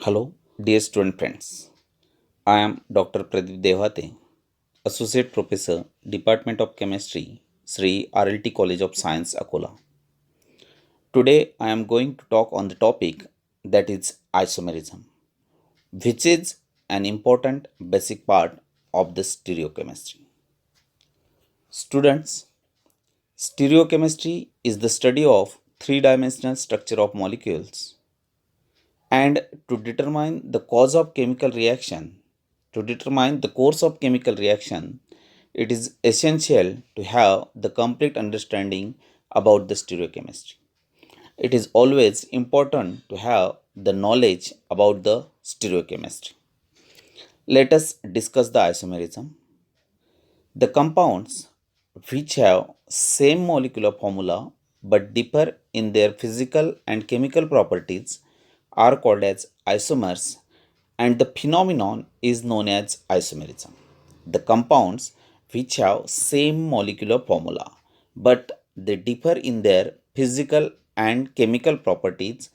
Hello, dear student friends. I am Dr. Pradeep Devate, Associate Professor, Department of Chemistry, Sri RLT College of Science, Akola. Today, I am going to talk on the topic that is isomerism, which is an important basic part of the stereochemistry. Students, stereochemistry is the study of three-dimensional structure of molecules. And to determine the cause of chemical reaction, to determine the course of chemical reaction, it is essential to have the complete understanding about the stereochemistry. It is always important to have the knowledge about the stereochemistry. Let us discuss the isomerism. The compounds which have same molecular formula but differ in their physical and chemical properties are called as isomers, and the phenomenon is known as isomerism. The compounds which have same molecular formula but they differ in their physical and chemical properties,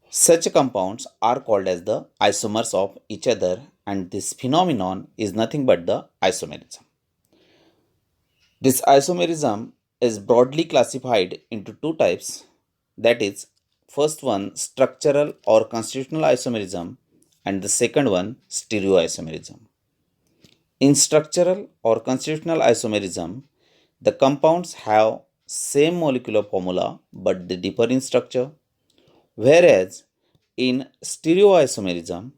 such compounds are called as the isomers of each other, and this phenomenon is nothing but the isomerism. This isomerism is broadly classified into two types, that is, first one structural or constitutional isomerism and the second one stereoisomerism. In structural or constitutional isomerism, the compounds have same molecular formula but they differ in structure, whereas in stereoisomerism,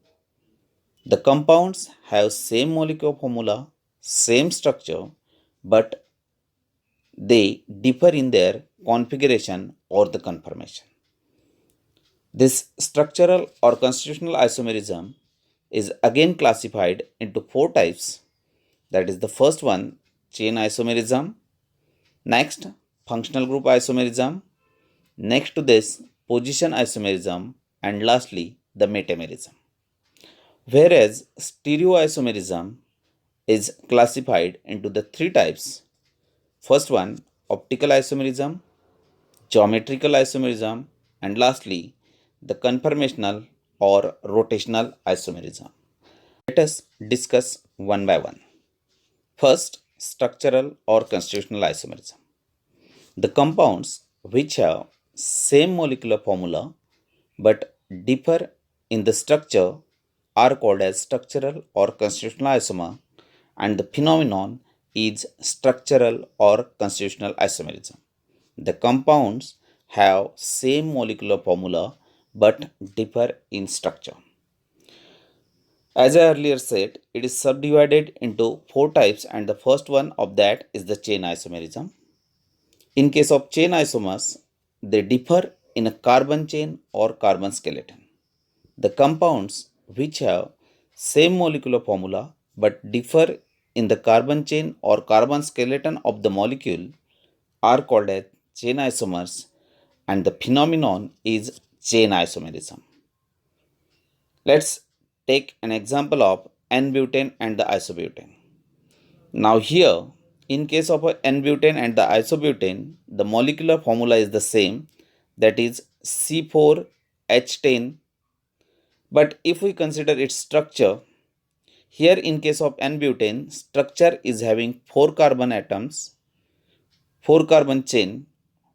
the compounds have same molecular formula, same structure, but they differ in their configuration or the conformation. This structural or constitutional isomerism is again classified into four types. That is the first one, chain isomerism, next functional group isomerism, next to this position isomerism, and lastly the metamerism. Whereas stereoisomerism is classified into the three types. First one, optical isomerism, geometrical isomerism, and lastly the conformational or rotational isomerism. Let us discuss one by one. First, structural or constitutional isomerism. The compounds which have same molecular formula but differ in the structure are called as structural or constitutional isomer, and the phenomenon is structural or constitutional isomerism. The compounds have same molecular formula but differ in structure. As I earlier said, it is subdivided into four types, and the first one of that is the chain isomerism. In case of chain isomers, they differ in a carbon chain or carbon skeleton. The compounds which have same molecular formula but differ in the carbon chain or carbon skeleton of the molecule are called as chain isomers, and the phenomenon is chain isomerism. Let's take an example of N-butane and the isobutane. Now here, in case of N-butane and the isobutane, the molecular formula is the same, that is C4H10. But if we consider its structure, here in case of N-butane, structure is having 4 carbon atoms, 4 carbon chain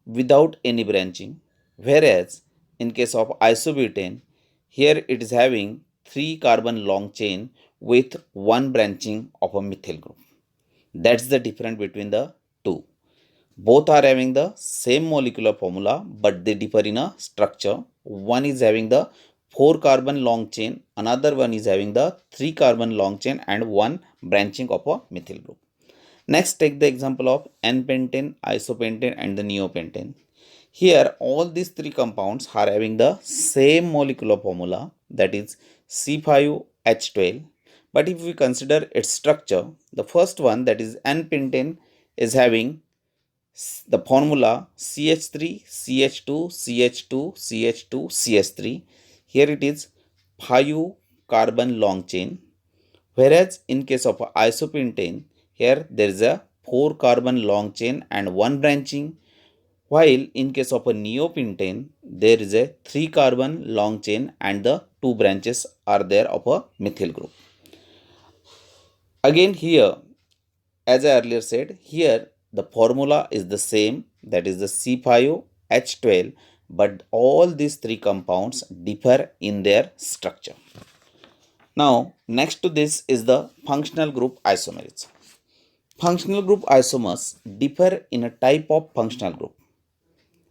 without any branching, whereas in case of isobutane, here it is having 3 carbon long chain with 1 branching of a methyl group. That's the difference between the two. Both are having the same molecular formula but they differ in a structure. One is having the 4 carbon long chain, another one is having the 3 carbon long chain and 1 branching of a methyl group. Next, take the example of N-pentane, isopentane and the neopentane. Here all these three compounds are having the same molecular formula, that is C5H12. But if we consider its structure, the first one, that is N-pentane, is having the formula CH3, CH2, CH2, CH2, CH3. Here it is 5 carbon long chain. Whereas in case of isopentane, here there is a 4 carbon long chain and 1 branching While in case of a neopentane, there is a 3 carbon long chain and the 2 branches are there of a methyl group. Again here, as I earlier said, here the formula is the same, that is the C5H12, but all these 3 compounds differ in their structure. Now, next to this is the functional group isomerism. Functional group isomers differ in a type of functional group.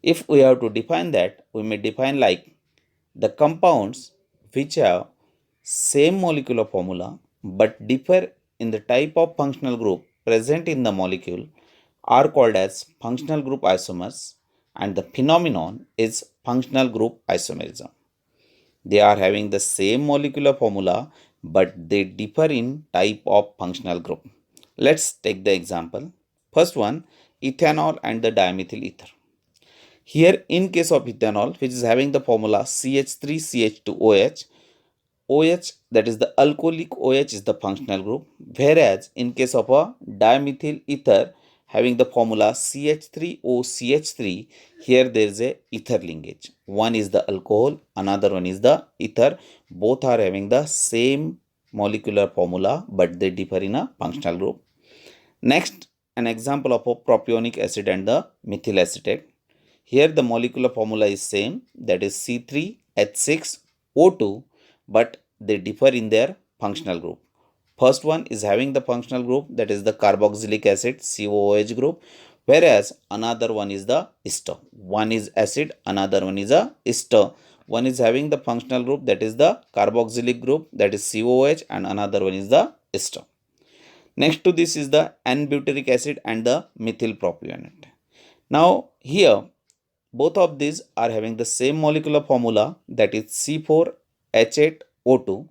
If we have to define that, we may define like the compounds which have same molecular formula but differ in the type of functional group present in the molecule are called as functional group isomers, and the phenomenon is functional group isomerism. They are having the same molecular formula but they differ in type of functional group. Let's take the example. First one, ethanol and the dimethyl ether. Here in case of ethanol, which is having the formula CH3CH2OH, OH, that is the alcoholic OH, is the functional group, whereas in case of a dimethyl ether having the formula CH3OCH3, here there is a ether linkage. One is the alcohol, another one is the ether. Both are having the same molecular formula but they differ in a functional group. Next, an example of a propionic acid and the methyl acetate. Here the molecular formula is same, that is C3H6O2, but they differ in their functional group. First one is having the functional group, that is the carboxylic acid COOH group, whereas another one is the ester. One is acid, another one is a ester. One is having the functional group, that is the carboxylic group, that is COOH, and another one is the ester. Next to this is the N-butyric acid and the methyl propionate. Now here both of these are having the same molecular formula, that is C4H8O2.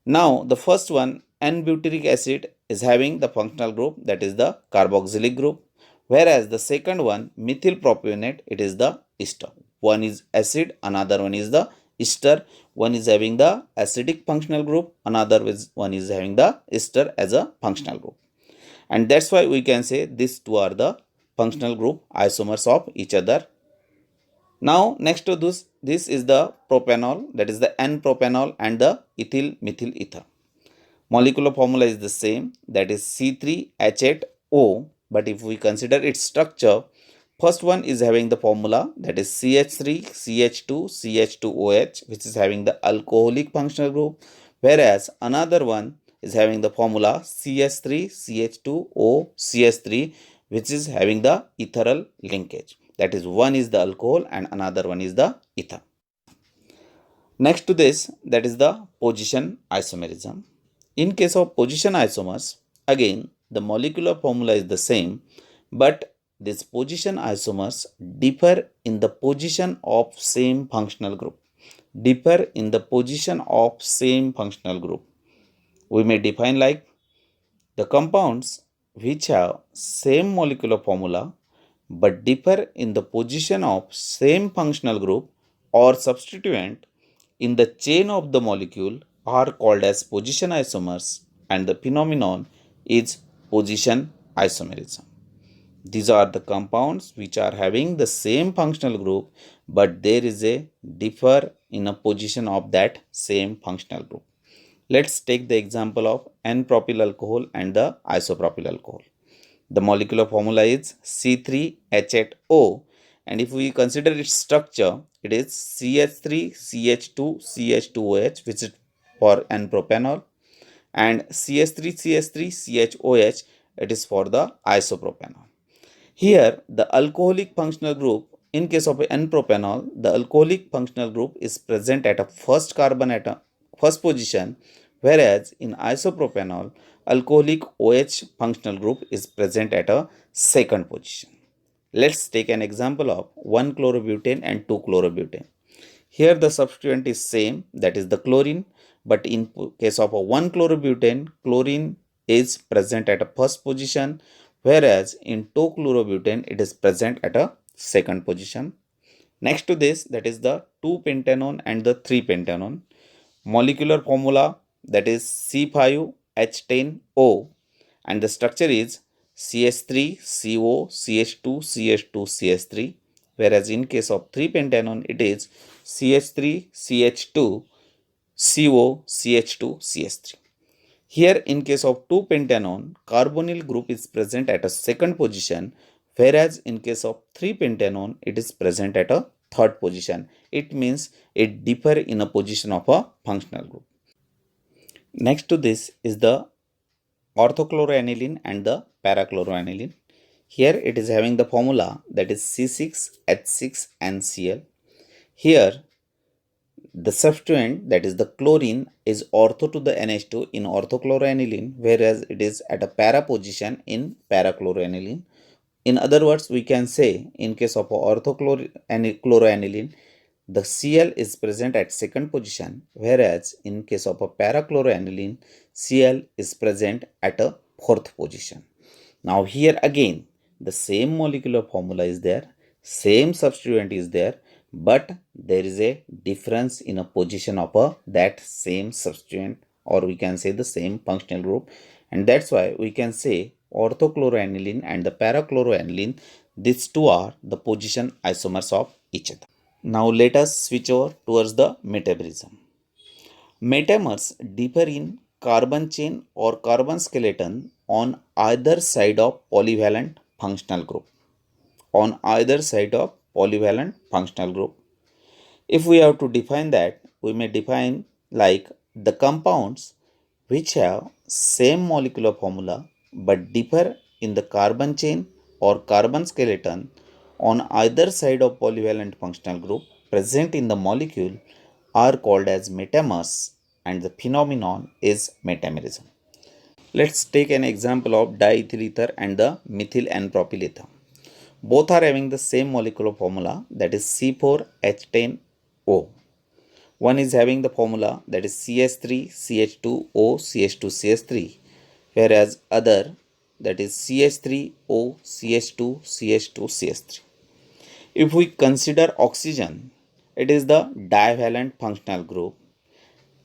Now the first one, N-butyric acid, is having the functional group, that is the carboxylic group, whereas the second one, methyl propionate, it is the ester. One is acid, another one is the ester. One is having the acidic functional group, another one is having the ester as a functional group. And that's why we can say these two are the functional group isomers of each other. Now next to this is the propanol, that is the N-propanol and the ethyl methyl ether. Molecular formula is the same, that is C3H8O, but if we consider its structure, first one is having the formula, that is CH3CH2CH2OH, which is having the alcoholic functional group, whereas another one is having the formula CH3CH2OCH3, which is having the ethereal linkage. That is, one is the alcohol and another one is the ether. Next to this, that is the position isomerism. In case of position isomers, again the molecular formula is the same, but these position isomers differ in the position of same functional group. Differ in the position of same functional group. We may define like the compounds which have same molecular formula but differ in the position of same functional group or substituent in the chain of the molecule are called as position isomers, and the phenomenon is position isomerism. These are the compounds which are having the same functional group but there is a differ in a position of that same functional group. Let's take the example of N-propyl alcohol and the isopropyl alcohol. The molecular formula is C3H8O, and if we consider its structure, it is CH3CH2CH2OH, which is for N-propanol, and CH3CH3CHOH, it is for the isopropanol. Here the alcoholic functional group, in case of N-propanol, the alcoholic functional group is present at a first carbon atom, first position, whereas in isopropanol, alcoholic OH functional group is present at a second position. Let's take an example of 1-chlorobutane and 2-chlorobutane. Here the substituent is same, that is the chlorine, but in case of a 1-chlorobutane, chlorine is present at a first position, whereas in 2-chlorobutane it is present at a second position. Next to this, that is the 2-pentanone and the 3-pentanone. Molecular formula, that is C5H10O, and the structure is CH3, CO, CH2, CH2, CH3, whereas in case of 3-pentanone it is CH3, CH2, CO, CH2, CH3. Here in case of 2-pentanone, carbonyl group is present at a second position, whereas in case of 3-pentanone it is present at a third position. It means it differ in a position of a functional group. Next to this is the orthochloroaniline and the parachloroaniline. Here it is having the formula that is C6H6NCl. Here the substituent, that is the chlorine, is ortho to the NH2 in orthochloroaniline, whereas it is at a para position in parachloroaniline. In other words, we can say in case of orthochloroaniline, the Cl is present at second position, whereas in case of a parachloroaniline, Cl is present at a fourth position. Now here again, the same molecular formula is there, same substituent is there, but there is a difference in a position of that same substituent, or we can say the same functional group, and that's why we can say orthochloroaniline and the parachloroaniline, these two are the position isomers of each other. Now let us switch over towards the metabolism. Metamers differ in carbon chain or carbon skeleton on either side of polyvalent functional group. On either side of polyvalent functional group. If we have to define that, we may define like the compounds which have same molecular formula but differ in the carbon chain or carbon skeleton on either side of polyvalent functional group present in the molecule are called as metamers, and the phenomenon is metamerism. Let's take an example of diethyl ether and the methyl N-propyl ether. Both are having the same molecular formula, that is C4H10O. One is having the formula that is CH3CH2O CH2CH3, whereas other that is CH3O CH2 CH2CH3. If we consider oxygen, it is the divalent functional group,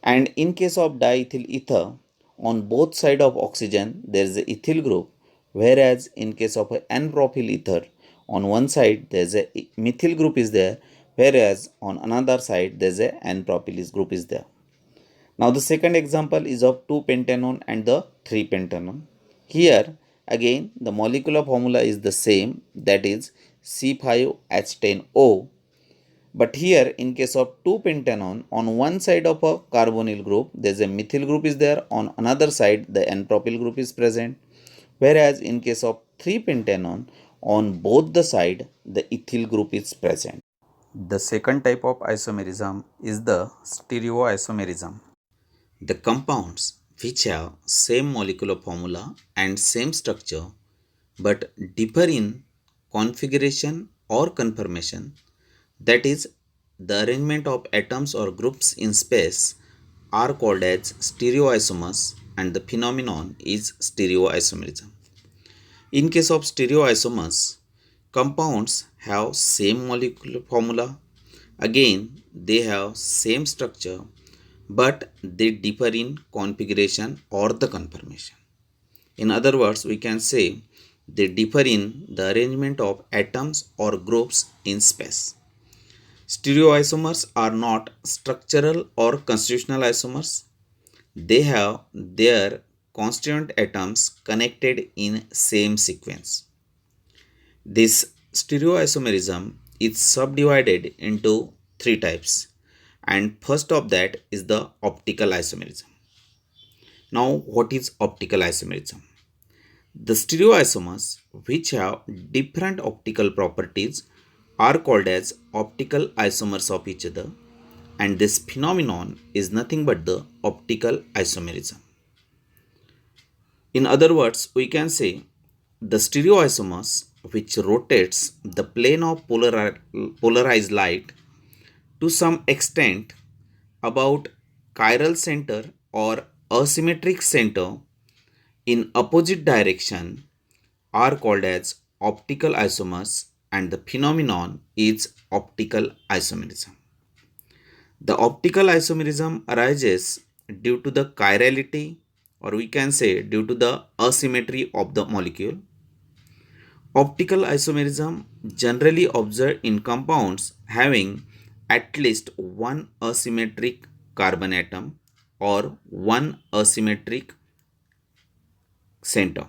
and in case of diethyl ether, on both sides of oxygen there is a ethyl group, whereas in case of N-propyl ether, on one side there is a methyl group is there, whereas on another side there is a N-propyl group is there. Now the second example is of 2-pentanone and the 3-pentanone. Here again the molecular formula is the same, that is C5H10O. But here in case of 2-pentanone, on one side of a carbonyl group there is a methyl group is there, on another side the N-propyl group is present, whereas in case of 3-pentanone, on both the side the ethyl group is present. The second type of isomerism is the stereoisomerism. The compounds which have same molecular formula and same structure but differ in configuration or conformation, that is the arrangement of atoms or groups in space, are called as stereoisomers, and the phenomenon is stereoisomerism. In case of stereoisomers, compounds have same molecular formula, again they have same structure, but they differ in configuration or the conformation. In other words, we can say they differ in the arrangement of atoms or groups in space. Stereoisomers are not structural or constitutional isomers. They have their constituent atoms connected in same sequence. This stereoisomerism is subdivided into three types, and first of that is the optical isomerism. Now what is optical isomerism? The stereoisomers which have different optical properties are called as optical isomers of each other, and this phenomenon is nothing but the optical isomerism. In other words, we can say the stereoisomers which rotates the plane of polarized light to some extent about chiral center or asymmetric center in opposite direction are called as optical isomers, and the phenomenon is optical isomerism. The optical isomerism arises due to the chirality, or we can say due to the asymmetry of the molecule. Optical isomerism generally observed in compounds having at least one asymmetric carbon atom or one asymmetric center.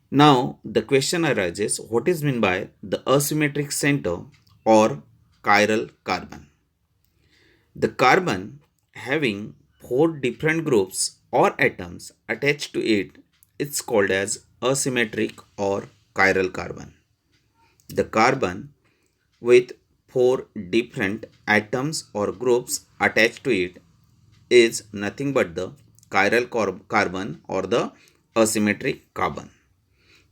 Now the question arises, what is meant by the asymmetric center or chiral carbon? The carbon having four different groups or atoms attached to it is called as asymmetric or chiral carbon. The carbon with four different atoms or groups attached to it is nothing but the chiral carbon or the asymmetric carbon.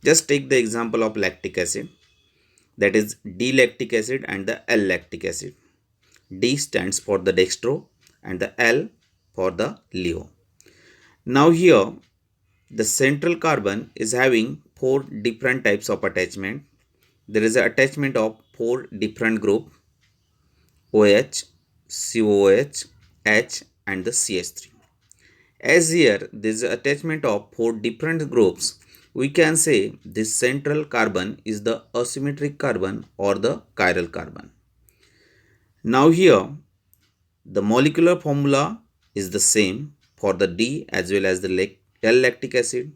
Just take the example of lactic acid, that is D lactic acid and the L lactic acid. D stands for the dextro and the L for the Leo. Now here the central carbon is having four different types of attachment. There is an attachment of four different group OH, COOH, H and the CH3. As here there is attachment of four different groups, we can say this central carbon is the asymmetric carbon or the chiral carbon. Now here the molecular formula is the same for the D as well as the L lactic acid.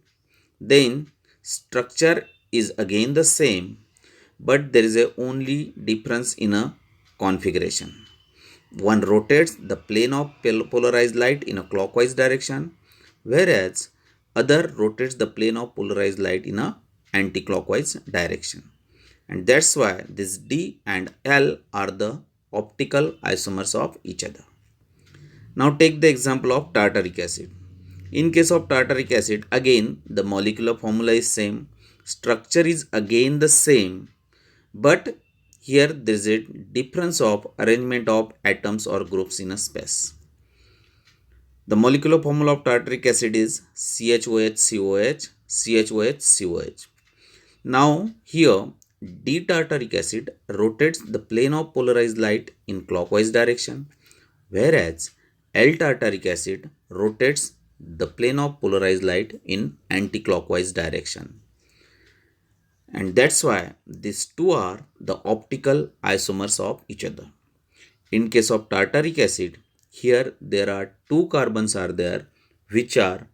Then structure is again the same, but there is a only difference in a configuration. One rotates the plane of polarized light in a clockwise direction, whereas other rotates the plane of polarized light in a anti-clockwise direction. And that's why this D and L are the optical isomers of each other. Now take the example of tartaric acid. In case of tartaric acid, again the molecular formula is same, structure is again the same, but here there is a difference of arrangement of atoms or groups in a space. The molecular formula of tartaric acid is CHOH, CHOH, COH. Now here D-tartaric acid rotates the plane of polarized light in clockwise direction, whereas L-tartaric acid rotates the plane of polarized light in anti-clockwise direction. And that's why these two are the optical isomers of each other. In case of tartaric acid, here there are two carbons are there which are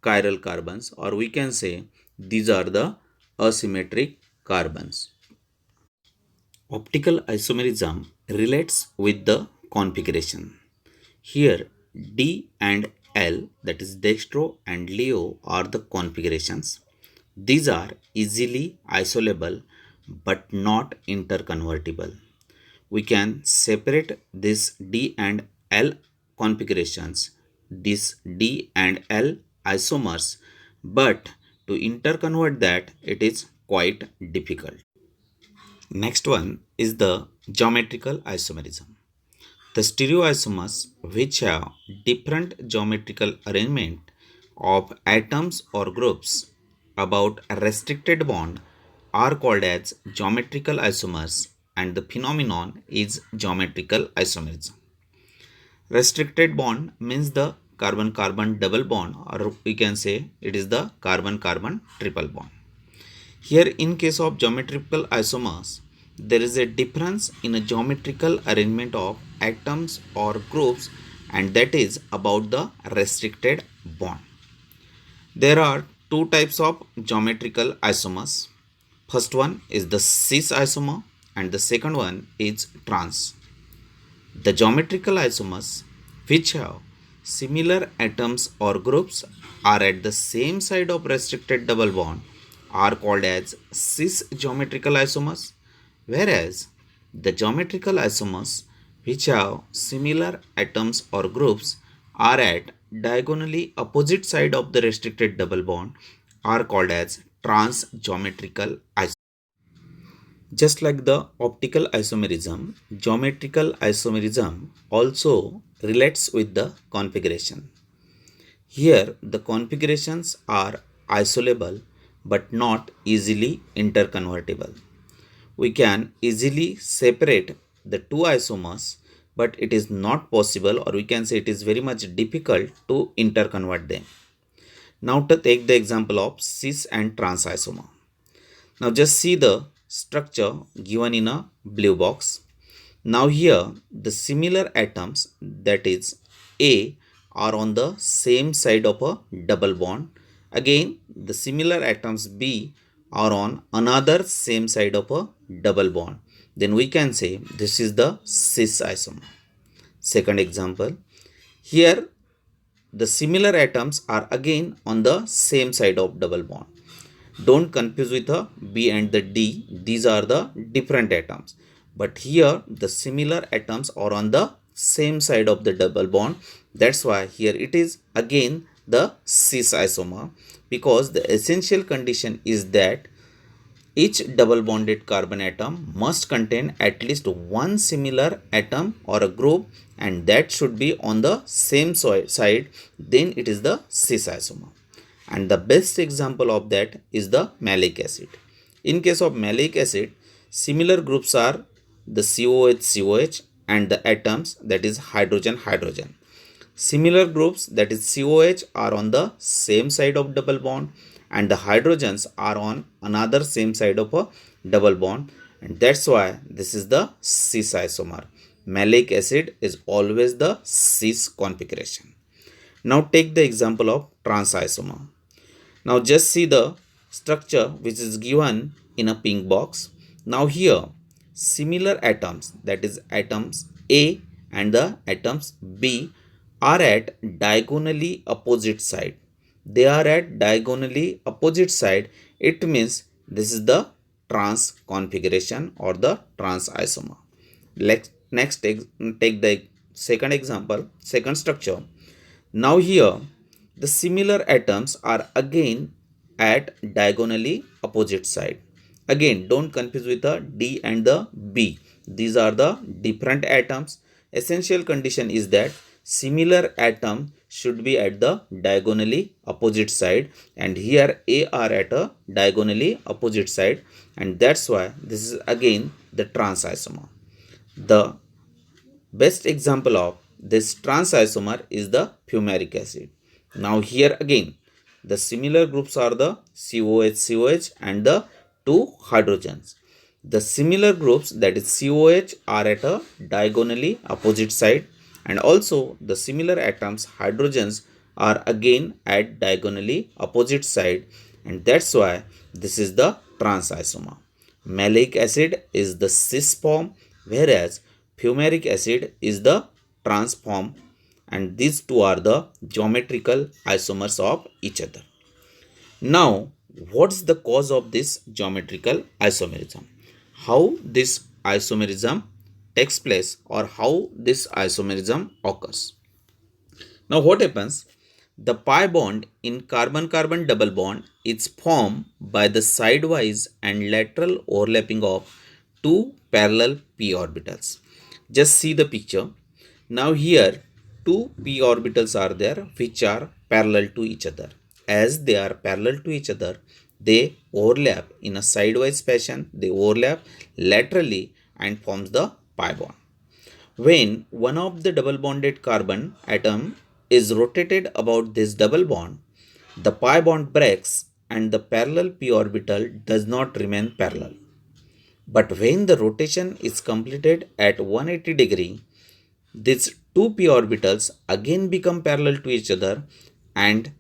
chiral carbons, or we can say these are the asymmetric carbons. Optical isomerism relates with the configuration. Here D and L, that is dextro and Leo, are the configurations. These are easily isolable but not interconvertible. We can separate this D and L configurations, this D and L isomers, but to interconvert that it is quite difficult. Next one is the geometrical isomerism. The stereoisomers, which have different geometrical arrangement of atoms or groups about a restricted bond, are called as geometrical isomers, and the phenomenon is geometrical isomerism. Restricted bond means the carbon-carbon double bond, or we can say it is the carbon-carbon triple bond. Here in case of geometrical isomers, there is a difference in a geometrical arrangement of atoms or groups, and that is about the restricted bond. There are two types of geometrical isomers. First one is the cis isomer and the second one is trans. The geometrical isomers which have similar atoms or groups are at the same side of restricted double bond are called as cis geometrical isomers, whereas the geometrical isomers which have similar atoms or groups are at diagonally opposite side of the restricted double bond are called as trans geometrical isomers. Just like the optical isomerism, geometrical isomerism also relates with the configuration. Here the configurations are isolable but not easily interconvertible. We can easily separate the two isomers, but it is not possible, or we can say it is very much difficult to interconvert them. Now to take the example of cis and trans isomer. Now just see the structure given in a blue box. Now here the similar atoms, that is A, are on the same side of a double bond. Again the similar atoms B are on another same side of a double bond. Then we can say this is the cis isomer. Second example, here the similar atoms are again on the same side of double bond. Don't confuse with the B and the D. These are the different atoms. But here the similar atoms are on the same side of the double bond. That's why here it is again the cis isomer, because the essential condition is that each double bonded carbon atom must contain at least one similar atom or a group, and that should be on the same side. Then it is the cis isomer. And the best example of that is the malic acid. In case of malic acid, similar groups are the COH and the atoms, that is hydrogen. Similar groups, that is COH, are on the same side of double bond, and the hydrogens are on another same side of a double bond, and that's why this is the cis isomer. Malic acid is always the cis configuration. Now take the example of trans isomer. Now just see the structure which is given in a pink box. Now here similar atoms, that is atoms A and the atoms B, are at diagonally opposite side. They are at diagonally opposite side. It means this is the trans configuration or the trans isomer. Next take the second example, second structure. Now here the similar atoms are again at diagonally opposite side. Again don't confuse with the D and the B. These are the different atoms. Essential condition is that similar atom should be at the diagonally opposite side, and here A are at a diagonally opposite side, and that's why this is again the trans isomer. The best example of this trans isomer is the fumaric acid. Now here again the similar groups are the COH and the two hydrogens. The similar groups, that is COH, are at a diagonally opposite side, and also the similar atoms hydrogens are again at diagonally opposite side, and that's why this is the trans isomer. Malic acid is the cis form, whereas fumaric acid is the trans form, and these two are the geometrical isomers of each other. Now, what's the cause of this geometrical isomerism? How this isomerism takes place, or how this isomerism occurs? Now, what happens? The pi bond in carbon-carbon double bond is formed by the sidewise and lateral overlapping of two parallel p orbitals. Just see the picture. Now here two p orbitals are there which are parallel to each other. As they are parallel to each other, they overlap in a sidewise fashion. They overlap laterally and forms the pi bond. When one of the double bonded carbon atom is rotated about this double bond, the pi bond breaks and the parallel p orbital does not remain parallel. But when the rotation is completed at 180 degree, these two p orbitals again become parallel to each other, and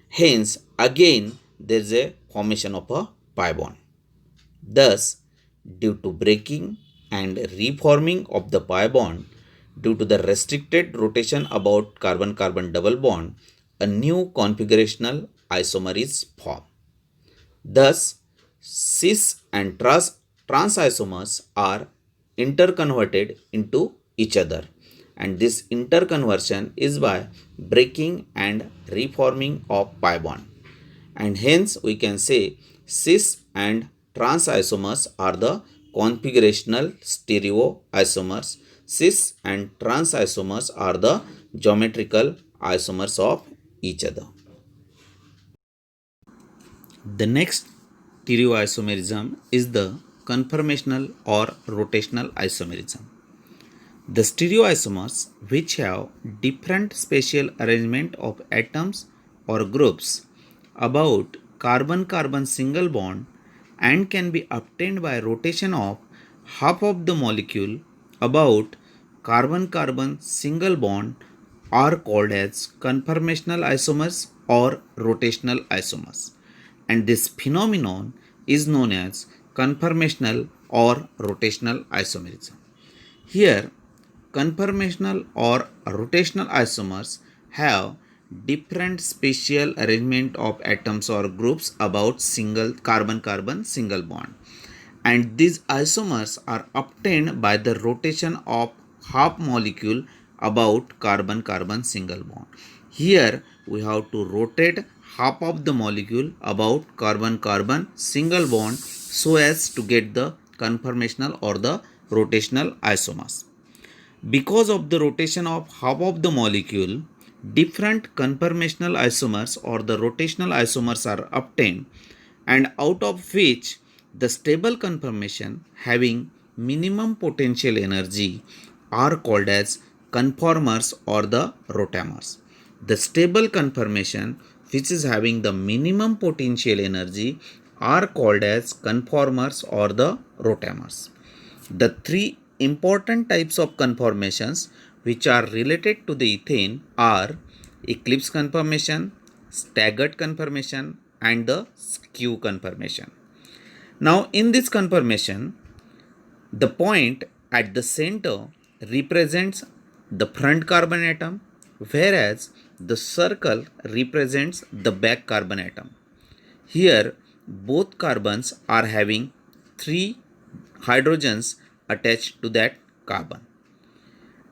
hence again there is a formation of a pi bond. Thus, due to breaking and reforming of the pi bond, due to the restricted rotation about carbon-carbon double bond, a new configurational isomer is formed. Thus, cis and trans isomers are interconverted into each other, and this interconversion is by breaking and reforming of pi bond, and hence we can say cis and trans isomers are the configurational stereoisomers. Cis and trans isomers are the geometrical isomers of each other. The next stereoisomerism is the conformational or rotational isomerism. The stereoisomers, which have different spatial arrangement of atoms or groups about carbon-carbon single bond, and can be obtained by rotation of half of the molecule about carbon-carbon single bond are called as conformational isomers or rotational isomers, and this phenomenon is known as conformational or rotational isomerism. Here, conformational or rotational isomers have different spatial arrangement of atoms or groups about single carbon-carbon single bond, and these isomers are obtained by the rotation of half molecule about carbon-carbon single bond. Here we have to rotate half of the molecule about carbon-carbon single bond so as to get the conformational or the rotational isomers. Because of the rotation of half of the molecule, different conformational isomers or the rotational isomers are obtained, and out of which the stable conformation having minimum potential energy are called as conformers or the rotamers. The stable conformation which is having the minimum potential energy are called as conformers or the rotamers. The three important types of conformations which are related to the ethane are eclipse conformation, staggered conformation, and the skew conformation. Now, in this conformation, the point at the center represents the front carbon atom, whereas the circle represents the back carbon atom. Here, both carbons are having 3 hydrogens attached to that carbon.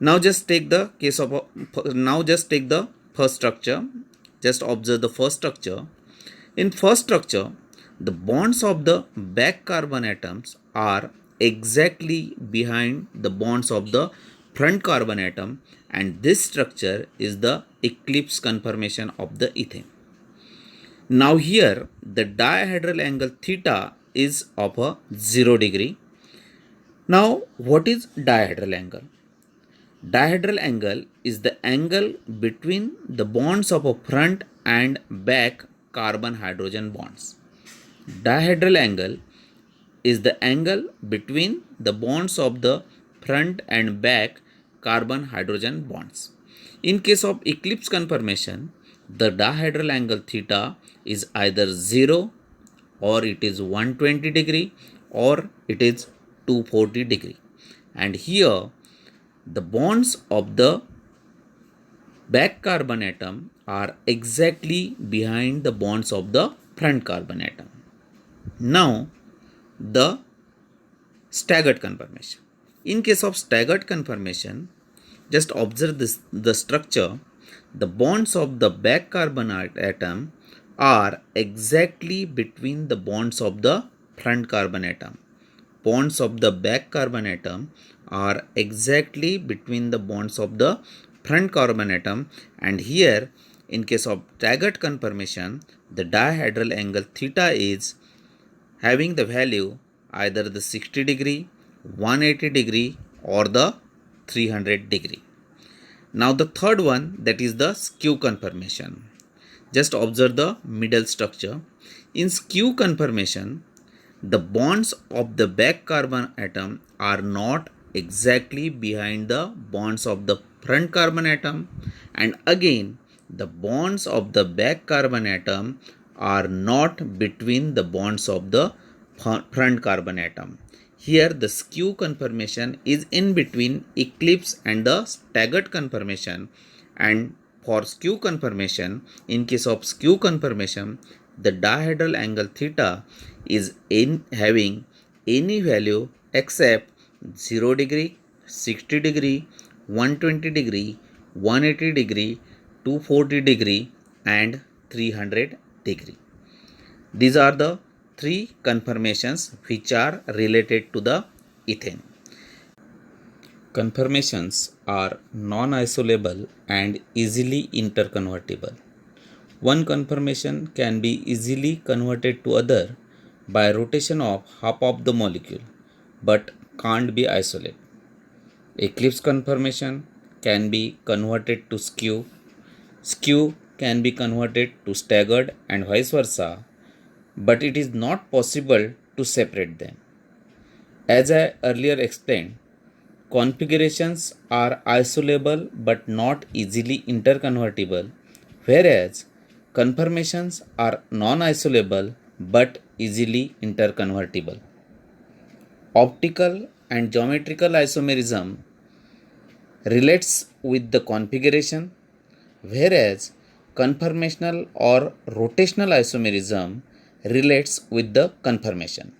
Now just take the first structure. Just observe the first structure. In first structure, the bonds of the back carbon atoms are exactly behind the bonds of the front carbon atom, and this structure is the eclipse conformation of the ethane. Now here the dihedral angle theta is of a 0 degree. Now what is dihedral angle? Dihedral angle is the angle between the bonds of a front and back carbon hydrogen bonds. Dihedral angle is the angle between the bonds of the front and back carbon hydrogen bonds. In case of eclipse conformation, the dihedral angle theta is either 0 or it is 120 degree or it is 240 degree. And here the bonds of the back carbon atom are exactly behind the bonds of the front carbon atom. Now the staggered conformation. In case of staggered conformation, just observe the structure. The bonds of the back carbon atom are exactly between the bonds of the front carbon atom. Bonds of the back carbon atom are exactly between the bonds of the front carbon atom, and here in case of staggered conformation, the dihedral angle theta is having the value either the 60 degree, 180 degree or the 300 degree. Now the third one, that is the skew conformation. Just observe the middle structure. In skew conformation, the bonds of the back carbon atom are not exactly behind the bonds of the front carbon atom, and again the bonds of the back carbon atom are not between the bonds of the front carbon atom. Here the skew conformation is in between eclipse and the staggered conformation, and for skew conformation, in case of skew conformation, the dihedral angle theta is in having any value except 0 degree, 60 degree, 120 degree, 180 degree, 240 degree and 300 degree. These are the three conformations which are related to the ethane. Conformations are non-isolable and easily interconvertible. One conformation can be easily converted to other by rotation of half of the molecule, but can't be isolated. Eclipse conformation can be converted to skew. Skew can be converted to staggered and vice versa, but it is not possible to separate them. As I earlier explained, configurations are isolable but not easily interconvertible, whereas conformations are non-isolable but easily interconvertible. Optical and geometrical isomerism relates with the configuration, whereas conformational or rotational isomerism relates with the conformation.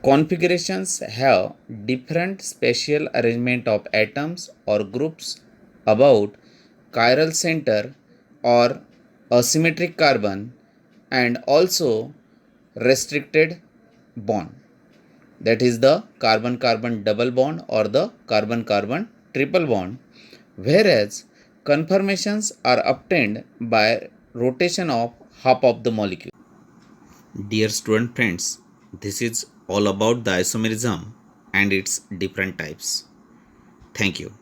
Configurations have different spatial arrangement of atoms or groups about chiral center or asymmetric carbon and also restricted bond, that is the carbon carbon double bond or the carbon carbon triple bond, whereas conformations are obtained by rotation of half of the molecule. Dear student friends, this is all about the isomerism and its different types. Thank you.